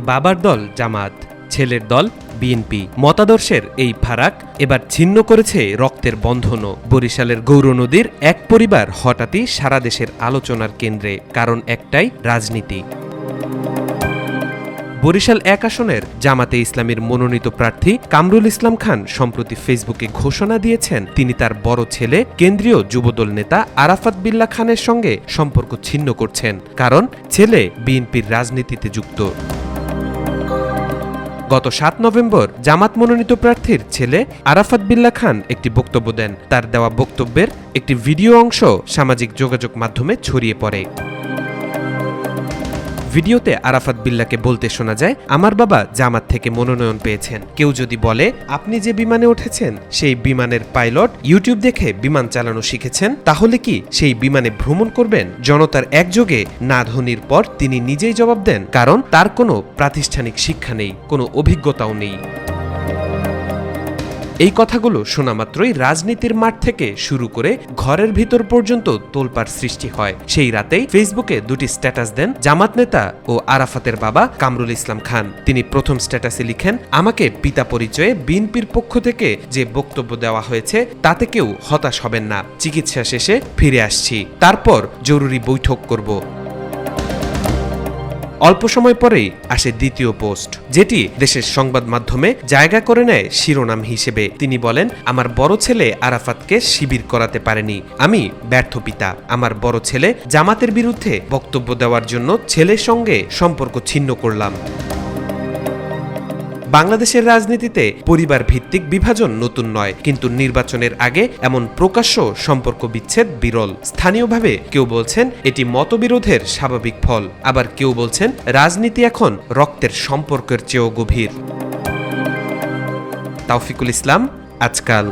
বাবার দল জামাত, ছেলের দল বিএনপি। মতাদর্শের এই ফারাক এবার ছিন্ন করেছে রক্তের বন্ধনও। বরিশালের গৌরনদীর এক পরিবার হঠাৎই সারা দেশের আলোচনার কেন্দ্রে, কারণ একটাই, রাজনীতি। বরিশাল ১ আসনের জামাতে ইসলামীর মনোনীত প্রার্থী কামরুল ইসলাম খান সম্প্রতি ফেসবুকে ঘোষণা দিয়েছেন তিনি তার বড় ছেলে কেন্দ্রীয় যুবদল নেতা আরাফাত বিল্লাহ খানের সঙ্গে সম্পর্ক ছিন্ন করছেন, কারণ ছেলে বিএনপির রাজনীতিতে যুক্ত। গত ৭ নভেম্বর জামাত মনোনীত প্রার্থীর ছেলে আরাফাত বিল্লাহ খান একটি বক্তব্য দেন। তার দেওয়া বক্তব্যের একটি ভিডিও অংশ সামাজিক যোগাযোগ মাধ্যমে ছড়িয়ে পড়ে। ভিডিওতে আরাফাত বিল্লাহকে বলতে শোনা যায়, আমার বাবা জামাত থেকে মনোনয়ন পেয়েছেন। কেউ যদি বলে আপনি যে বিমানে উঠেছেন সেই বিমানের পাইলট ইউটিউব দেখে বিমান চালানো শিখেছেন, তাহলে কি সেই বিমানে ভ্রমণ করবেন? জনতার একযোগে না ধ্বনির পর তিনি নিজেই জবাব দেন, কারণ তার কোনো প্রাতিষ্ঠানিক শিক্ষা নেই, কোনো অভিজ্ঞতাও নেই। এই কথাগুলো শোনা মাত্রই রাজনীতির মাঠ থেকে শুরু করে ঘরের ভিতর পর্যন্ত তোলপাড় সৃষ্টি হয়। সেই রাতেই ফেসবুকে দুটি স্ট্যাটাস দেন জামাত নেতা ও আরাফাতের বাবা কামরুল ইসলাম খান। তিনি প্রথম স্ট্যাটাসে লিখেন, আমাকে পিতা পরিচয়ে বিএনপির পক্ষ থেকে যে বক্তব্য দেওয়া হয়েছে তাতে কেউ হতাশ হবেন না। চিকিৎসা শেষে ফিরে আসছি, তারপর জরুরি বৈঠক করব। অল্প সময় পরেই আসে দ্বিতীয় পোস্ট, যেটি দেশের সংবাদ মাধ্যমে জায়গা করে নেয় শিরোনাম হিসেবে। তিনি বলেন, আমার বড় ছেলে আরাফাতকে শিবির করাতে পারেনি, আমি ব্যর্থ পিতা। আমার বড় ছেলে জামাতের বিরুদ্ধে বক্তব্য দেওয়ার জন্য ছেলের সঙ্গে সম্পর্ক ছিন্ন করলাম। বাংলাদেশের রাজনীতিতে পরিবার ভিত্তিক বিভাজন নতুন নয়, কিন্তু নির্বাচনের আগে এমন প্রকাশ্য সম্পর্ক বিচ্ছেদ বিরল। স্থানীয়ভাবে কেউ বলছেন এটি মতবিরোধের স্বাভাবিক ফল, আবার কেউ বলছেন রাজনীতি এখন রক্তের সম্পর্কের চেয়েও গভীর। তাওফিকুল ইসলাম, আজকাল।